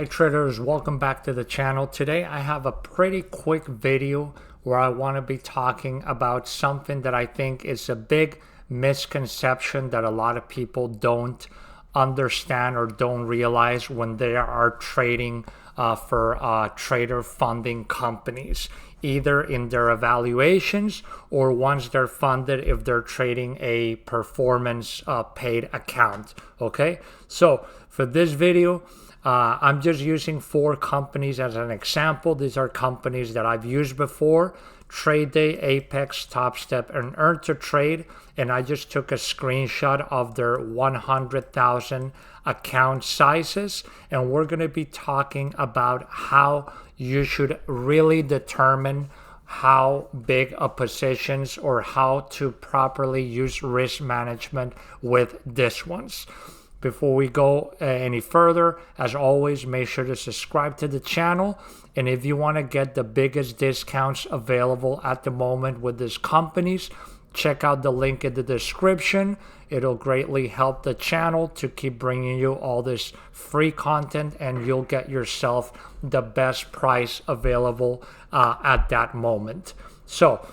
Hi traders, welcome back to the channel. Today I have a pretty quick video where I want to be talking about something that I think is a big misconception that a lot of people don't understand or don't realize when they are trading for trader funding companies, either in their evaluations or once they're funded if they're trading a performance paid account. Okay, so for this video, I'm just using 4 companies as an example. These are companies that I've used before: TradeDay, Apex, TopStep, and Earn to Trade. And I just took a screenshot of their 100,000 account sizes. And we're going to be talking about how you should really determine how big a positions or how to properly use risk management with these ones. Before we go any further, as always, make sure to subscribe to the channel. And if you want to get the biggest discounts available at the moment with these companies, check out the link in the description. It'll greatly help the channel to keep bringing you all this free content, and you'll get yourself the best price available at that moment. So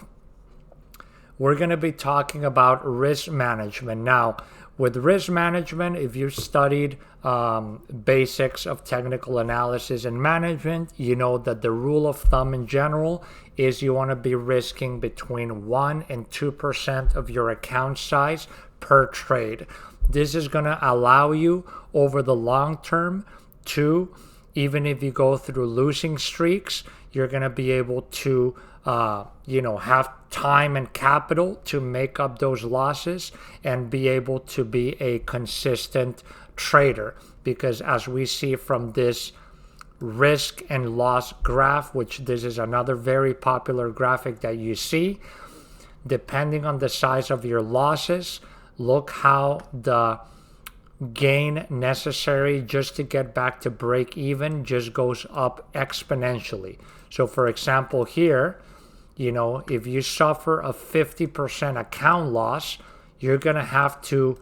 we're going to be talking about risk management. Now, with risk management, if you studied basics of technical analysis and management, you know that the rule of thumb in general is you want to be risking between 1 and 2% of your account size per trade. This is going to allow you over the long term to, even if you go through losing streaks, you're going to be able to have time and capital to make up those losses and be able to be a consistent trader. Because as we see from this risk and loss graph, which this is another very popular graphic that you see, depending on the size of your losses, look how the gain necessary just to get back to break even just goes up exponentially. So for example here, if you suffer a 50% account loss, you're going to have to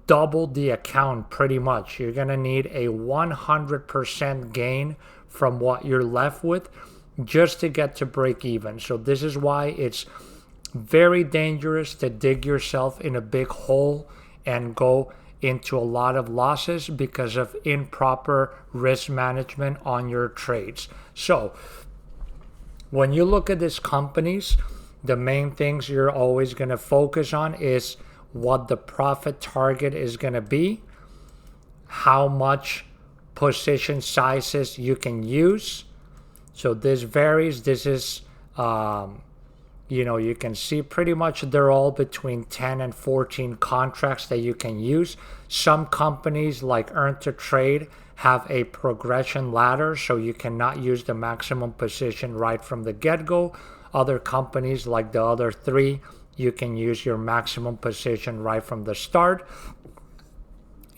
double the account pretty much. You're going to need a 100% gain from what you're left with just to get to break even. So this is why it's very dangerous to dig yourself in a big hole and go into a lot of losses because of improper risk management on your trades. So when you look at these companies, the main things you're always going to focus on is what the profit target is going to be, how much position sizes you can use. So this varies. This is, you can see pretty much they're all between 10 and 14 contracts that you can use. Some companies like Earn to Trade have a progression ladder, so you cannot use the maximum position right from the get-go. Other companies like the other 3, you can use your maximum position right from the start.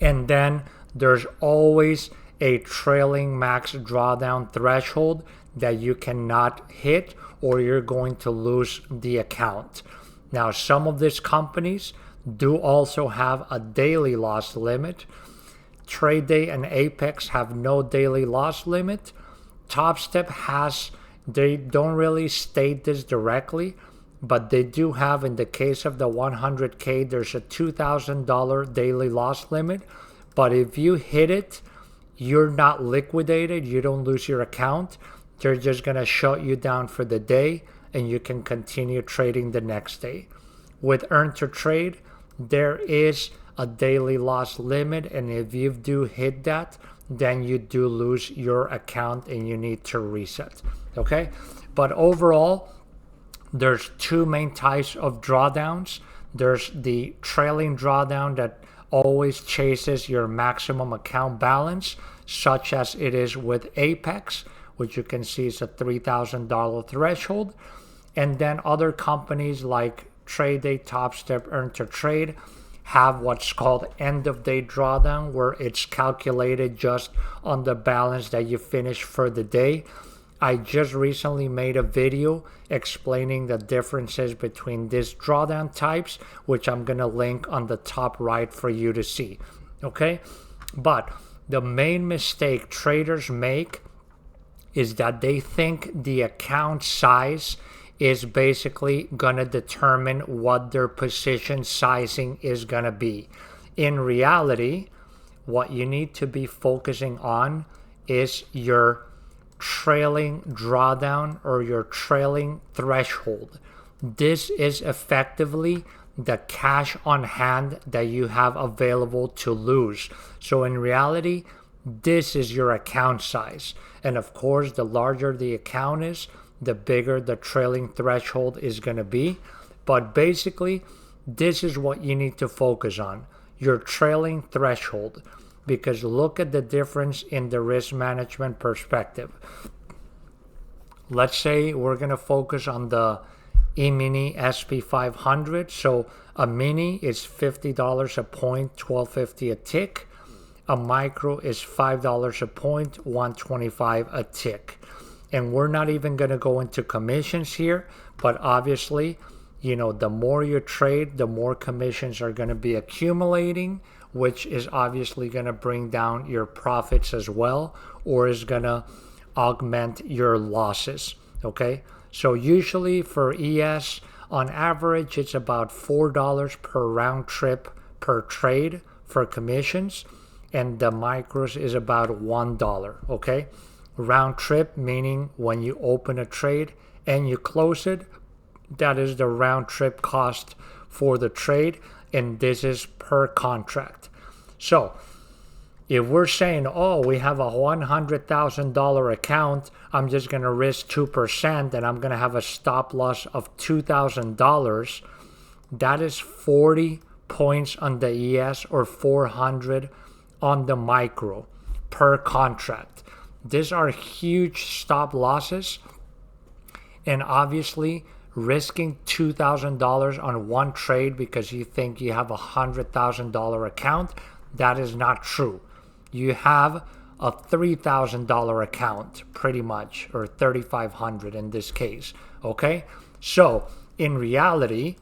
And then there's always a trailing max drawdown threshold that you cannot hit or you're going to lose the account. Now, some of these companies do also have a daily loss limit. TradeDay and Apex have no daily loss limit. TopStep has, they don't really state this directly, but they do have, in the case of the 100K, there's a $2,000 daily loss limit. But if you hit it, you're not liquidated, you don't lose your account. They're just going to shut you down for the day and you can continue trading the next day. With Earn to Trade, there is a daily loss limit, and if you do hit that, then you do lose your account and you need to reset. Okay, but overall there's 2 main types of drawdowns. There's the trailing drawdown that always chases your maximum account balance, such as it is with Apex, which you can see is a $3,000 threshold. And then other companies like TradeDay, TopStep, Earn to Trade have what's called end of day drawdown, where it's calculated just on the balance that you finish for the day. I just recently made a video explaining the differences between these drawdown types, which I'm going to link on the top right for you to see. Okay, but The main mistake traders make is that they think the account size is basically going to determine what their position sizing is going to be. In reality, what you need to be focusing on is your trailing drawdown or your trailing threshold. This is effectively the cash on hand that you have available to lose. So in reality, this is your account size. And of course, the larger the account is, the bigger the trailing threshold is going to be. But basically, this is what you need to focus on, your trailing threshold. Because look at the difference in the risk management perspective. Let's say we're going to focus on the E-mini SP500. So a mini is $50 a point, $12.50 a tick. A micro is $5 a point, $1.25 a tick. And we're not even going to go into commissions here, but obviously, you know, the more you trade, the more commissions are going to be accumulating, which is obviously going to bring down your profits as well, or is going to augment your losses. Okay, so usually for ES, on average, it's about $4 per round trip per trade for commissions, and the micros is about $1. Okay, round trip meaning when you open a trade and you close it, that is the round trip cost for the trade, and this is per contract. So if we're saying, oh, we have a $100,000 account, I'm just going to risk 2% and I'm going to have a stop loss of $2,000, that is 40 points on the ES or 400 on the micro per contract. These are huge stop losses, and obviously risking $2,000 on one trade because you think you have a $100,000 account, that is not true. You have a $3,000 account pretty much, or $3,500 in this case. Okay, so in reality,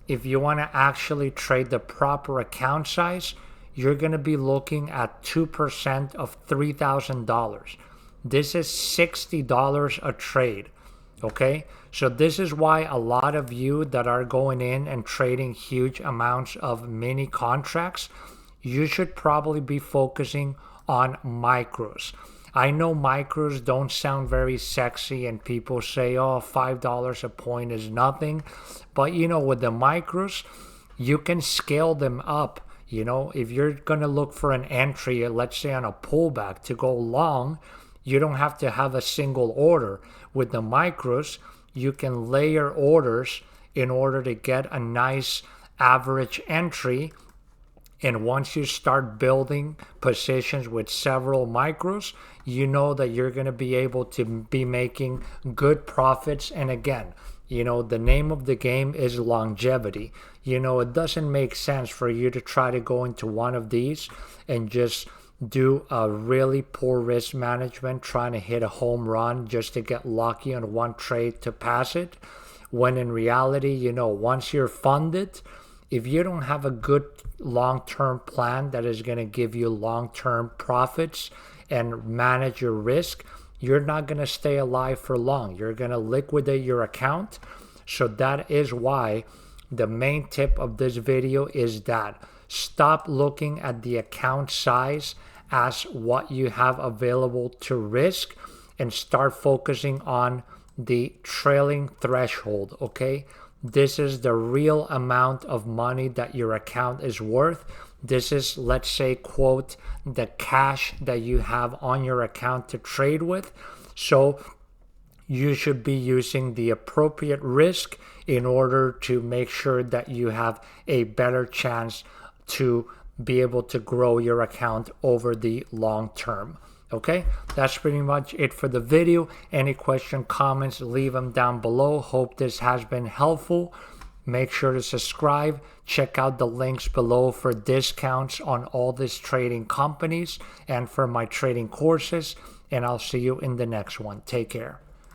if you want to actually trade the proper account size, you're going to be looking at 2% of $3,000. This is $60 a trade. Okay, so this is why a lot of you that are going in and trading huge amounts of mini contracts, you should probably be focusing on micros. I know micros don't sound very sexy and people say, oh, $5 a point is nothing. But you know, with the micros, you can scale them up. You know, if you're going to look for an entry, let's say on a pullback to go long, you don't have to have a single order. With the micros, you can layer orders in order to get a nice average entry. And once you start building positions with several micros, you know that you're going to be able to be making good profits. And again, you know, the name of the game is longevity. You know, it doesn't make sense for you to try to go into one of these and just do a really poor risk management, trying to hit a home run just to get lucky on one trade to pass it. When in reality, you know, once you're funded, if you don't have a good long-term plan that is going to give you long-term profits and manage your risk, you're not going to stay alive for long. You're going to liquidate your account. So that is why the main tip of this video is that stop looking at the account size as what you have available to risk and start focusing on the trailing threshold. Okay, this is the real amount of money that your account is worth. This is, let's say, quote, the cash that you have on your account to trade with. So you should be using the appropriate risk in order to make sure that you have a better chance to be able to grow your account over the long term. Okay, that's pretty much it for the video. Any question, comments, leave them down below. Hope this has been helpful. Make sure to subscribe. Check out the links below for discounts on all these trading companies and for my trading courses. And I'll see you in the next one. Take care.